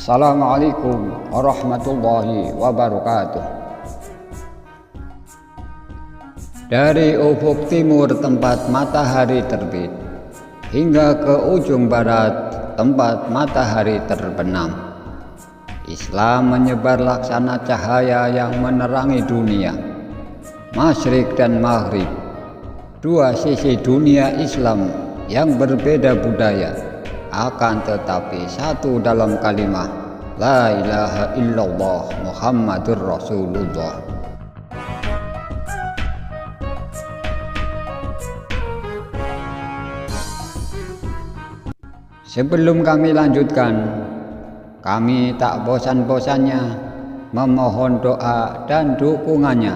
Assalamualaikum warahmatullahi wabarakatuh. Dari ufuk timur tempat matahari terbit hingga ke ujung barat tempat matahari terbenam, Islam menyebar laksana cahaya yang menerangi dunia, Masyriq dan Maghrib, dua sisi dunia Islam yang berbeda budaya, akan tetapi satu dalam kalimat La ilaha illallah Muhammadur Rasulullah. Sebelum kami lanjutkan, kami tak bosan-bosannya memohon doa dan dukungannya,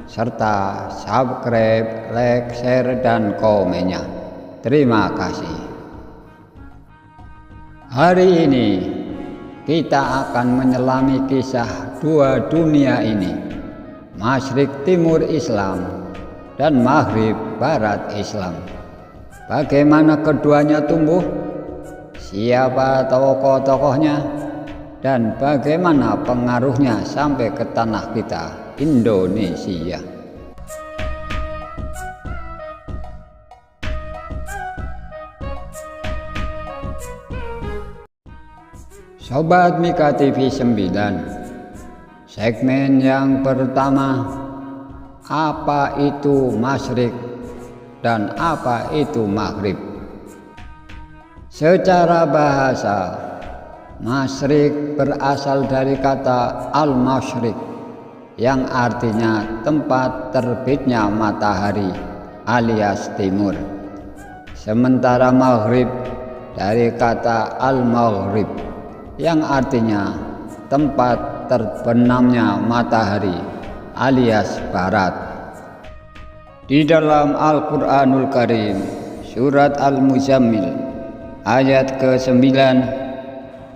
serta subscribe, like, share, dan komennya. Terima kasih. Hari ini kita akan menyelami kisah dua dunia ini, Masyriq Timur Islam dan Maghrib Barat Islam. Bagaimana keduanya tumbuh, siapa tokoh-tokohnya, dan bagaimana pengaruhnya sampai ke tanah kita, Indonesia. Sobat Mika TV 9, segmen yang pertama, apa itu Masyriq dan apa itu Maghrib? Secara bahasa, Masyriq berasal dari kata al-masyriq yang artinya tempat terbitnya matahari alias timur. Sementara Maghrib dari kata al-maghrib yang artinya tempat terbenamnya matahari alias barat. Di dalam Al-Quranul Karim surat Al-Muzammil ayat ke-9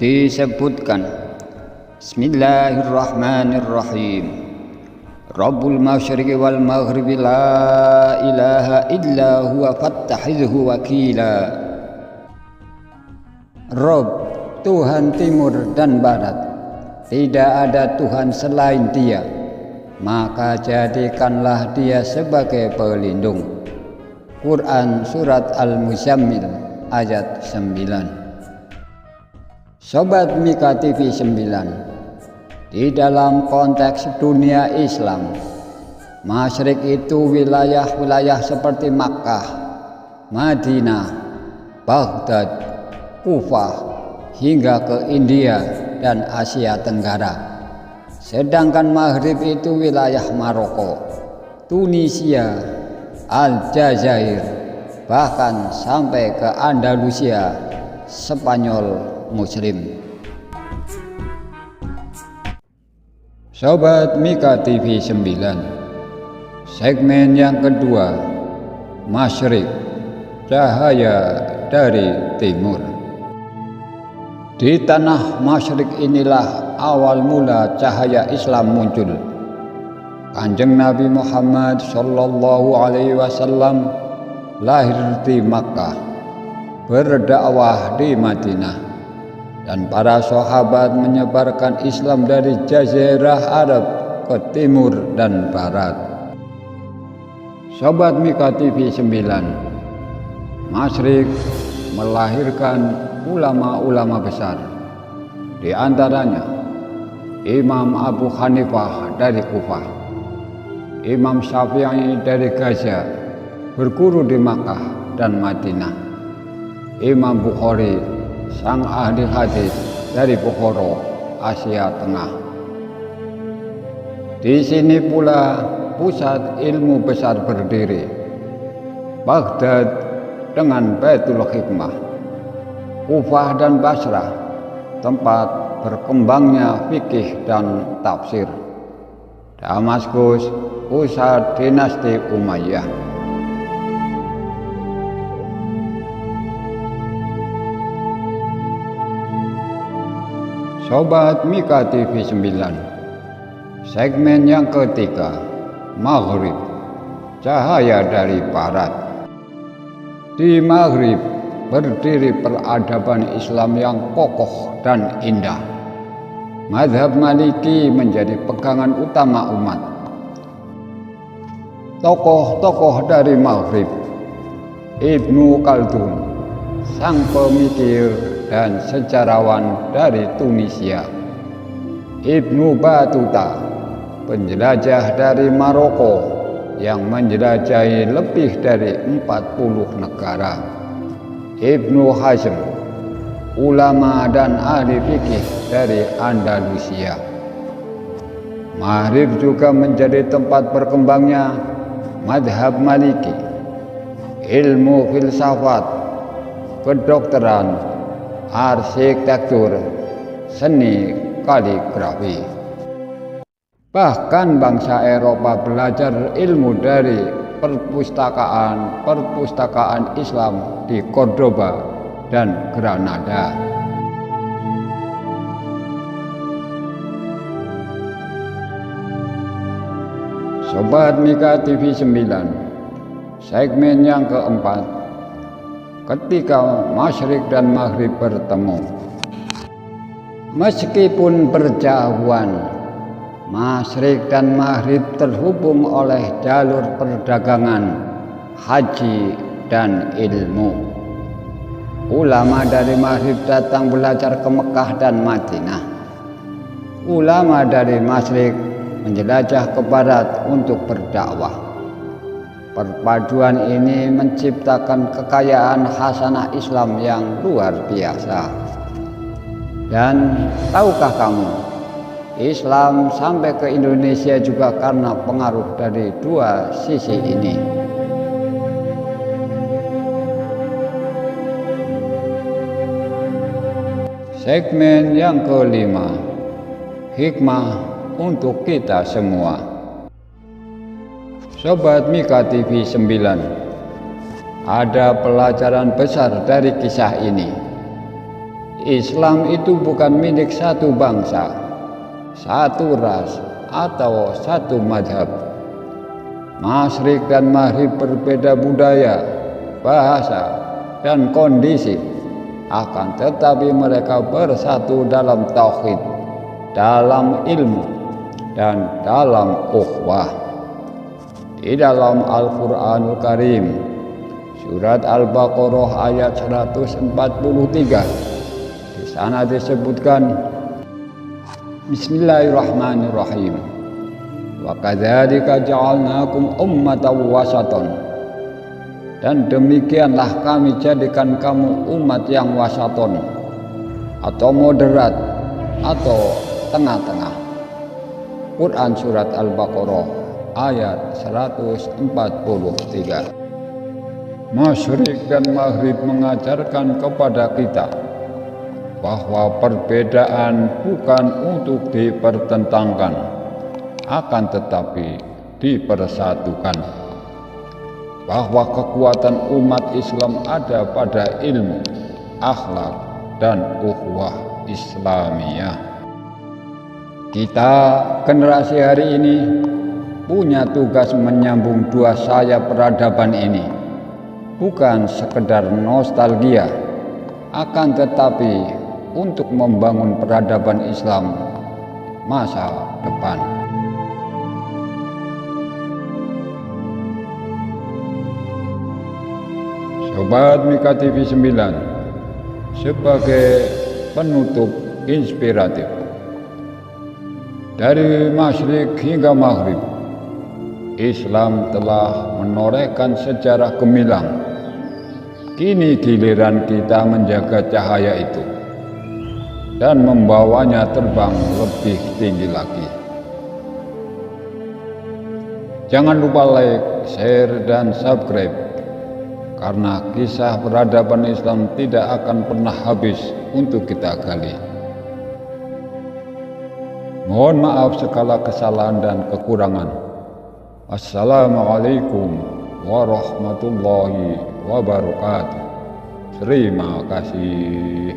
disebutkan, Bismillahirrahmanirrahim, Rabbul masyriqi wal maghribi la ilaha illa huwa fattahidhu wakila. Rabb, Tuhan timur dan barat, tidak ada Tuhan selain Dia, maka jadikanlah Dia sebagai pelindung. Quran surat Al-Muzammil ayat 9. Sobat Mika TV 9, di dalam konteks dunia Islam, Masyriq itu wilayah-wilayah seperti Makkah, Madinah, Baghdad, Kufah, hingga ke India dan Asia Tenggara. Sedangkan Maghrib itu wilayah Maroko, Tunisia, Aljazair, bahkan sampai ke Andalusia, Spanyol Muslim. Sobat Mika TV 9, segmen yang kedua, Masyriq, cahaya dari timur. Di tanah Masyriq inilah awal mula cahaya Islam muncul. Kanjeng Nabi Muhammad sallallahu alaihi wasallam lahir di Makkah, berdakwah di Madinah, dan para sahabat menyebarkan Islam dari Jazirah Arab ke timur dan barat. Sobat Mika TV 9, Masyriq melahirkan ulama-ulama besar, di antaranya Imam Abu Hanifah dari Kufah, Imam Syafi'i dari Gaza, berguru di Makkah dan Madinah, Imam Bukhari, sang ahli hadis dari Bukhara, Asia Tengah. Di sini pula pusat ilmu besar berdiri, Baghdad dengan Baitul Hikmah, Kufah dan Basrah tempat berkembangnya fikih dan tafsir, Damaskus pusat dinasti Umayyah. Sobat Mika TV 9, segmen yang ketiga, Maghrib, cahaya dari barat. Di Maghrib berdiri peradaban Islam yang kokoh dan indah. Mazhab Maliki menjadi pegangan utama umat. Tokoh-tokoh dari Maghrib: Ibnu Khaldun, sang pemikir dan sejarawan dari Tunisia; Ibnu Battuta, penjelajah dari Maroko yang menjelajahi lebih dari 40 negara; Ibnu Hazm, ulama dan ahli fikih dari Andalusia. Maghrib juga menjadi tempat berkembangnya mazhab Maliki, ilmu filsafat, kedokteran, arsitektur, seni kaligrafi. Bahkan bangsa Eropa belajar ilmu dari perpustakaan Islam di Cordoba dan Granada. Sobat Mika TV 9, segmen yang keempat, ketika Masyrik dan Maghrib bertemu. Meskipun berjauhan, Masyrik dan Maghrib terhubung oleh jalur perdagangan, haji, dan ilmu. Ulama dari Maghrib datang belajar ke Mekah dan Madinah. Ulama dari Masyrik menjelajah ke barat untuk berdakwah. Perpaduan ini menciptakan kekayaan hasanah Islam yang luar biasa. Dan tahukah kamu, Islam sampai ke Indonesia juga karena pengaruh dari dua sisi ini. Segmen yang kelima, hikmah untuk kita semua. Sobat Mika TV 9, ada pelajaran besar dari kisah ini. Islam itu bukan milik satu bangsa, satu ras, atau satu mazhab. Masyrik dan Maghrib berbeda budaya, bahasa, dan kondisi, akan tetapi mereka bersatu dalam tauhid, dalam ilmu, dan dalam ukhuwah. Di dalam Al-Quranul Karim, surat Al-Baqarah ayat 143, di sana disebutkan, Bismillahirrahmanirrahim, wa kadzalika ja'alnakum ummatan wasatan, dan demikianlah kami jadikan kamu umat yang wasaton, atau moderat, atau tengah-tengah. Quran surat Al-Baqarah ayat 143. Masyrik dan Maghrib mengajarkan kepada kita bahwa perbedaan bukan untuk dipertentangkan, akan tetapi dipersatukan. Bahwa kekuatan umat Islam ada pada ilmu, akhlak, dan ukhuwah Islamiyah. Kita generasi hari ini punya tugas menyambung dua sayap peradaban ini, bukan sekedar nostalgia, akan tetapi untuk membangun peradaban Islam masa depan. Sobat Mika TV 9, sebagai penutup inspiratif, dari Masyrik hingga Maghrib, Islam telah menorehkan sejarah gemilang. Kini giliran kita menjaga cahaya itu dan membawanya terbang lebih tinggi lagi. Jangan lupa like, share, dan subscribe, karena kisah peradaban Islam tidak akan pernah habis untuk kita gali. Mohon maaf segala kesalahan dan kekurangan. Assalamualaikum warahmatullahi wabarakatuh. Terima kasih.